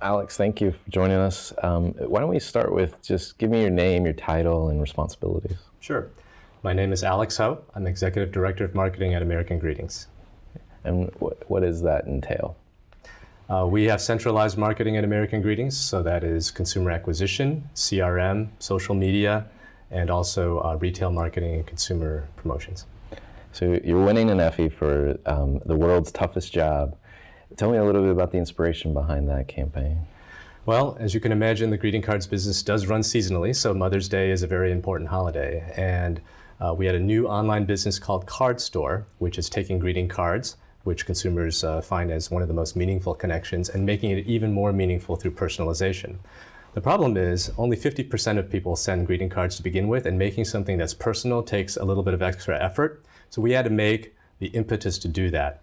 Alex, thank you for joining us. Why don't we start with just give me your name, your title, and responsibilities. Sure. My name is Alex Ho. I'm Executive Director of Marketing at American Greetings. And what does that entail? We have centralized marketing at American Greetings, so that is consumer acquisition, CRM, social media, and also retail marketing and consumer promotions. So you're winning an Effie for the world's toughest job. Tell me a little bit about the inspiration behind that campaign. Well, as you can imagine, the greeting cards business does run seasonally, so Mother's Day is a very important holiday. And we had a new online business called Card Store, which is taking greeting cards, which consumers find as one of the most meaningful connections, and making it even more meaningful through personalization. The problem is only 50% of people send greeting cards to begin with, and making something that's personal takes a little bit of extra effort. So we had to make the impetus to do that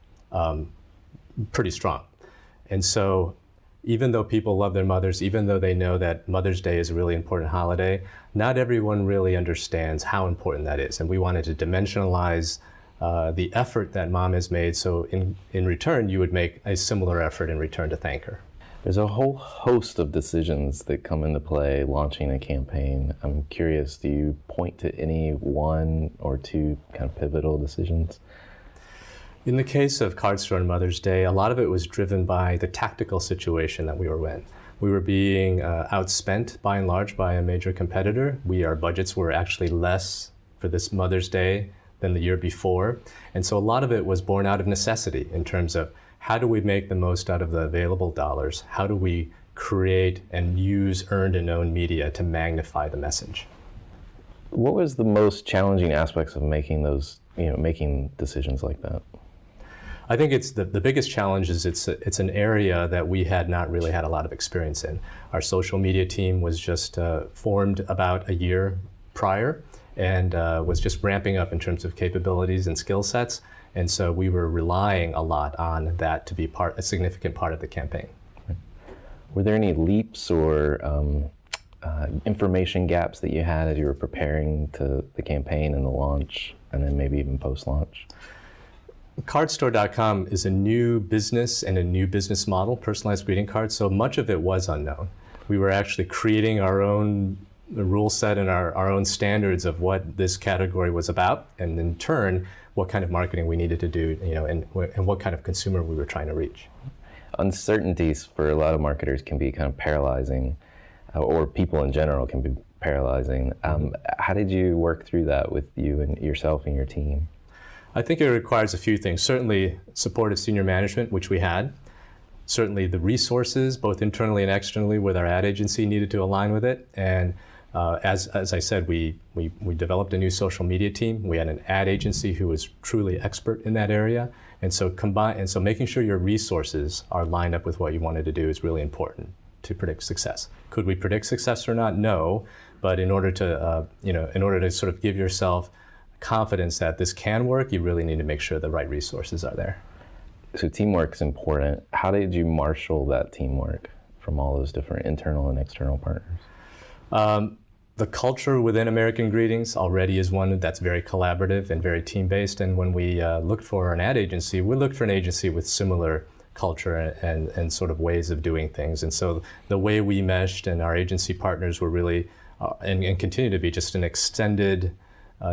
pretty strong. And so even though people love their mothers, even though they know that Mother's Day is a really important holiday, not everyone really understands how important that is. And we wanted to dimensionalize the effort that mom has made, so in return, you would make a similar effort in return to thank her. There's a whole host of decisions that come into play launching a campaign. I'm curious, do you point to any one or two kind of pivotal decisions? In the case of Card Store on Mother's Day, a lot of it was driven by the tactical situation that we were in. We were being outspent by and large by a major competitor. Our budgets were actually less for this Mother's Day than the year before. And so a lot of it was born out of necessity in terms of how do we make the most out of the available dollars? How do we create and use earned and owned media to magnify the message? What was the most challenging aspects of making those, making decisions like that? I think it's the biggest challenge is it's an area that we had not really had a lot of experience in. Our social media team was just formed about a year prior and was just ramping up in terms of capabilities and skill sets. And so we were relying a lot on that to be a significant part of the campaign. Were there any leaps or information gaps that you had as you were preparing to the campaign and the launch, and then maybe even post-launch? Cardstore.com is a new business and a new business model, personalized greeting cards, so much of it was unknown. We were actually creating our own rule set and our own standards of what this category was about, and in turn, what kind of marketing we needed to do, and what kind of consumer we were trying to reach. Uncertainties for a lot of marketers can be kind of paralyzing, or people in general can be paralyzing. How did you work through that with you and yourself and your team? I think it requires a few things. Certainly support of senior management, which we had. Certainly the resources, both internally and externally with our ad agency, needed to align with it. And as I said, we developed a new social media team. We had an ad agency who was truly expert in that area. And so making sure your resources are lined up with what you wanted to do is really important to predict success. Could we predict success or not? No. But in order to sort of give yourself confidence that this can work, you really need to make sure the right resources are there. So teamwork is important. How did you marshal that teamwork from all those different internal and external partners? The culture within American Greetings already is one that's very collaborative and very team-based. And when we looked for an ad agency, we looked for an agency with similar culture and sort of ways of doing things. And so the way we meshed and our agency partners were really, and continue to be, just an extended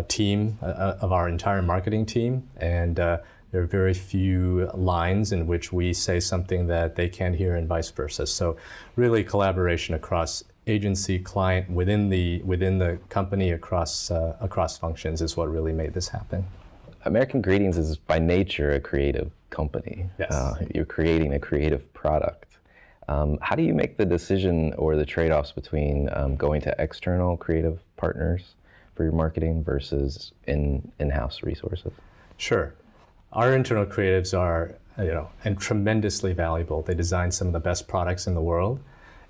team of our entire marketing team, and there are very few lines in which we say something that they can't hear and vice versa. So really collaboration across agency, client, within the company, across functions is what really made this happen. American Greetings is by nature a creative company. Yes. You're creating a creative product. How do you make the decision or the trade-offs between going to external creative partners for your marketing versus in-house resources? Sure. Our internal creatives are, and tremendously valuable. They design some of the best products in the world,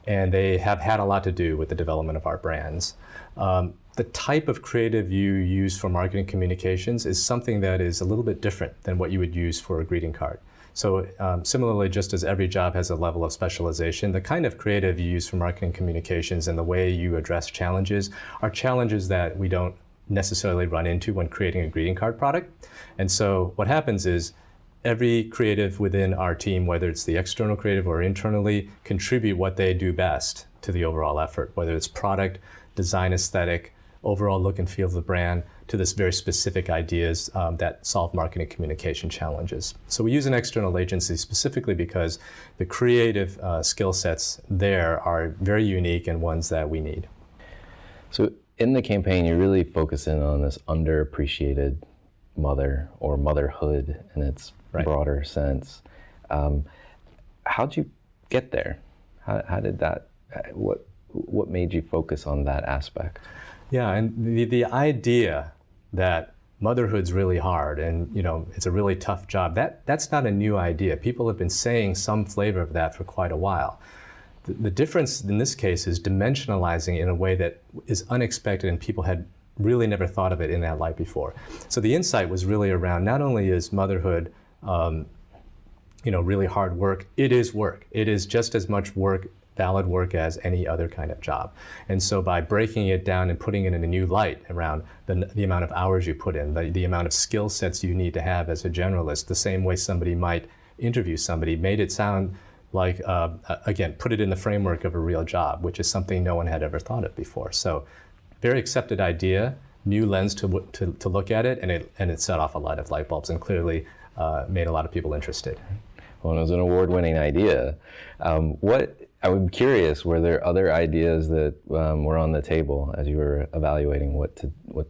and they have had a lot to do with the development of our brands. The type of creative you use for marketing communications is something that is a little bit different than what you would use for a greeting card. So similarly, just as every job has a level of specialization, the kind of creative you use for marketing communications and the way you address challenges are challenges that we don't necessarily run into when creating a greeting card product. And so what happens is every creative within our team, whether it's the external creative or internally, contribute what they do best to the overall effort, whether it's product, design, aesthetic, overall look and feel of the brand, to this very specific ideas that solve marketing communication challenges. So we use an external agency specifically because the creative skill sets there are very unique and ones that we need. So in the campaign, you really focus in on this underappreciated mother or motherhood in its broader sense. How'd you get there? How did that, what made you focus on that aspect? Yeah, and the idea that motherhood's really hard and it's a really tough job, that's not a new idea. People have been saying some flavor of that for quite a while. The difference in this case is dimensionalizing in a way that is unexpected and people had really never thought of it in that light before. So the insight was really around not only is motherhood really hard work, it is work. It is just as much work, valid work as any other kind of job. And so by breaking it down and putting it in a new light around the amount of hours you put in, the amount of skill sets you need to have as a generalist, the same way somebody might interview somebody, made it sound like, again, put it in the framework of a real job, which is something no one had ever thought of before. So very accepted idea, new lens to look at it, and it set off a lot of light bulbs and clearly made a lot of people interested. Well, it was an award-winning idea. I'm curious, were there other ideas that were on the table as you were evaluating what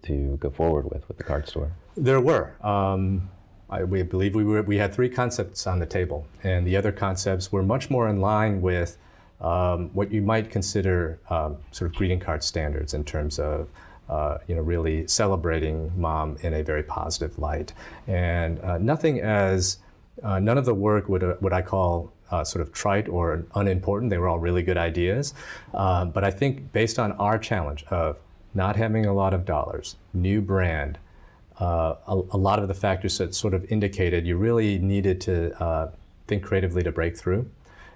to go forward with the card store? There were. We believe we had 3 concepts on the table, and the other concepts were much more in line with what you might consider sort of greeting card standards in terms of really celebrating mom in a very positive light, and none of the work would I call sort of trite or unimportant. They were all really good ideas, but I think based on our challenge of not having a lot of dollars, new brand, a lot of the factors that sort of indicated you really needed to think creatively to break through.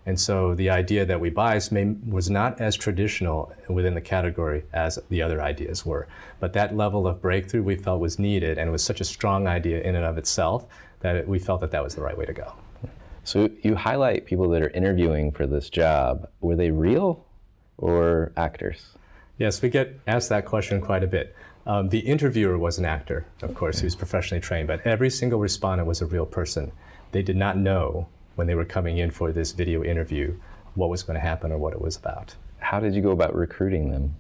And so the idea that we biased was not as traditional within the category as the other ideas were. But that level of breakthrough we felt was needed, and it was such a strong idea in and of itself that we felt that was the right way to go. So you highlight people that are interviewing for this job. Were they real or actors? Yes, we get asked that question quite a bit. The interviewer was an actor, of course, who's professionally trained, but every single respondent was a real person. They did not know when they were coming in for this video interview what was going to happen or what it was about. How did you go about recruiting them?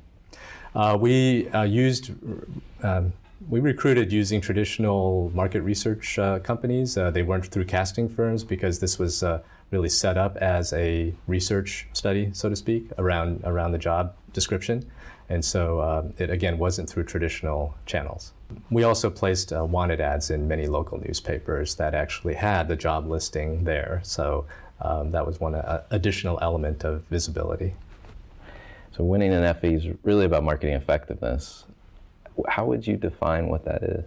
We recruited using traditional market research companies. They weren't through casting firms because this was really set up as a research study, so to speak, around the job description. And so it, again, wasn't through traditional channels. We also placed wanted ads in many local newspapers that actually had the job listing there. So that was one additional element of visibility. So winning an Effie is really about marketing effectiveness. How would you define what that is?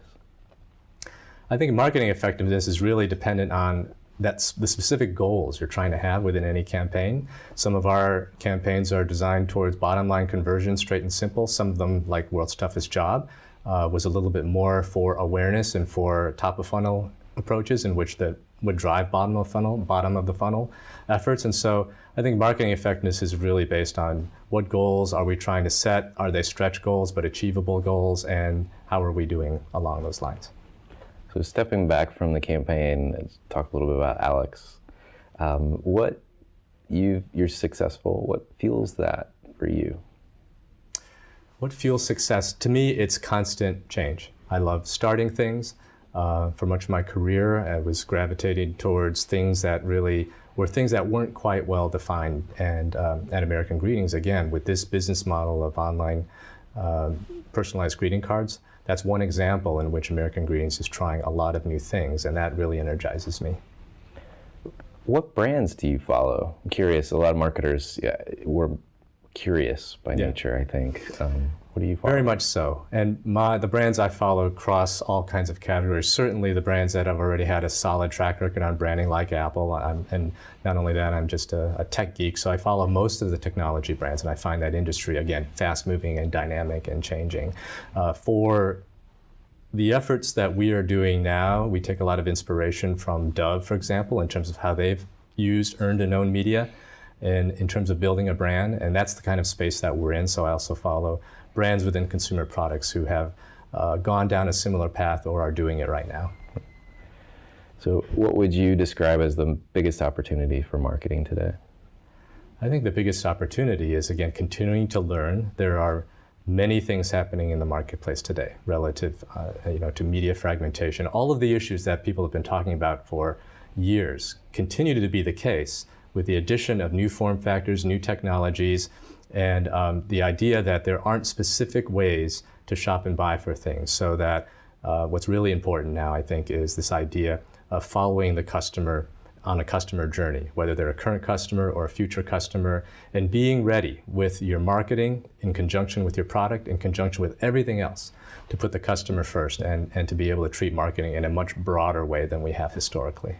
I think marketing effectiveness is really dependent on the specific goals you're trying to have within any campaign. Some of our campaigns are designed towards bottom line conversion, straight and simple. Some of them, like World's Toughest Job, was a little bit more for awareness and for top of funnel approaches in which that would drive bottom of the funnel efforts. And so I think marketing effectiveness is really based on what goals are we trying to set? Are they stretch goals but achievable goals? And how are we doing along those lines? So stepping back from the campaign, let's talk a little bit about Alex. You're successful. What fuels that for you? What fuels success? To me, it's constant change. I love starting things. For much of my career, I was gravitating towards things that really were things that weren't quite well defined. And at American Greetings, again, with this business model of online personalized greeting cards, that's one example in which American Greetings is trying a lot of new things, and that really energizes me. What brands do you follow? I'm curious. A lot of marketers were curious by nature, I think. What do you follow? Very much so. And the brands I follow cross all kinds of categories. Certainly the brands that have already had a solid track record on branding, like Apple. And not only that, I'm just a tech geek, so I follow most of the technology brands, and I find that industry, again, fast-moving and dynamic and changing. For the efforts that we are doing now, we take a lot of inspiration from Dove, for example, in terms of how they've used earned and owned media and in terms of building a brand. And that's the kind of space that we're in. So I also follow brands within consumer products who have gone down a similar path or are doing it right now. So what would you describe as the biggest opportunity for marketing today? I think the biggest opportunity is, again, continuing to learn. There are many things happening in the marketplace today relative to media fragmentation. All of the issues that people have been talking about for years continue to be the case with the addition of new form factors, new technologies, and the idea that there aren't specific ways to shop and buy for things. So that what's really important now, I think, is this idea of following the customer on a customer journey, whether they're a current customer or a future customer, and being ready with your marketing in conjunction with your product, in conjunction with everything else, to put the customer first and to be able to treat marketing in a much broader way than we have historically.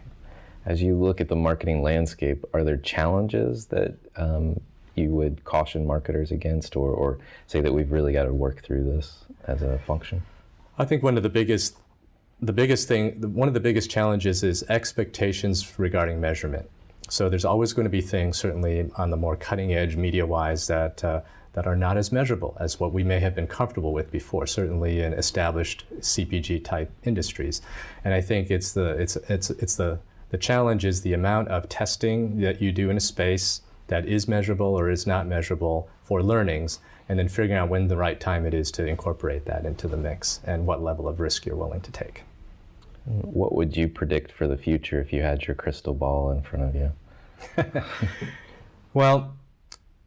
As you look at the marketing landscape, are there challenges that you would caution marketers against, or say that we've really got to work through this as a function? I think one of the biggest challenges is expectations regarding measurement. So there's always going to be things, certainly on the more cutting edge media-wise, that are not as measurable as what we may have been comfortable with before, certainly in established CPG type industries. And I think the challenge is the amount of testing that you do in a space that is measurable or is not measurable for learnings, and then figuring out when the right time it is to incorporate that into the mix and what level of risk you're willing to take. What would you predict for the future if you had your crystal ball in front of you? Well,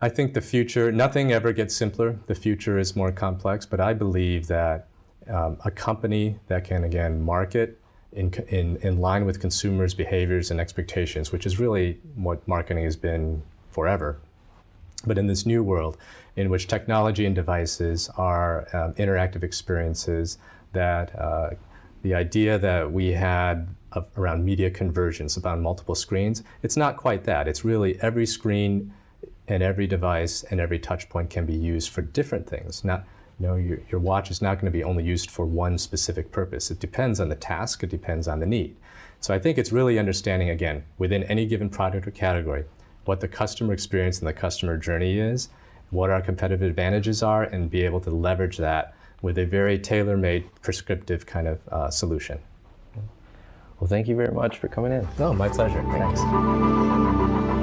I think the future, nothing ever gets simpler. The future is more complex, but I believe that a company that can, again, market in line with consumers' behaviors and expectations, which is really what marketing has been forever, but in this new world in which technology and devices are interactive experiences, that the idea that we had around media convergence, about multiple screens, it's not quite that. It's really every screen and every device and every touch point can be used for different things. Your watch is not going to be only used for one specific purpose. It depends on the task, it depends on the need. So I think it's really understanding, again, within any given product or category, what the customer experience and the customer journey is, what our competitive advantages are, and be able to leverage that with a very tailor-made, prescriptive kind of solution. Well, thank you very much for coming in. No, my pleasure. Thanks.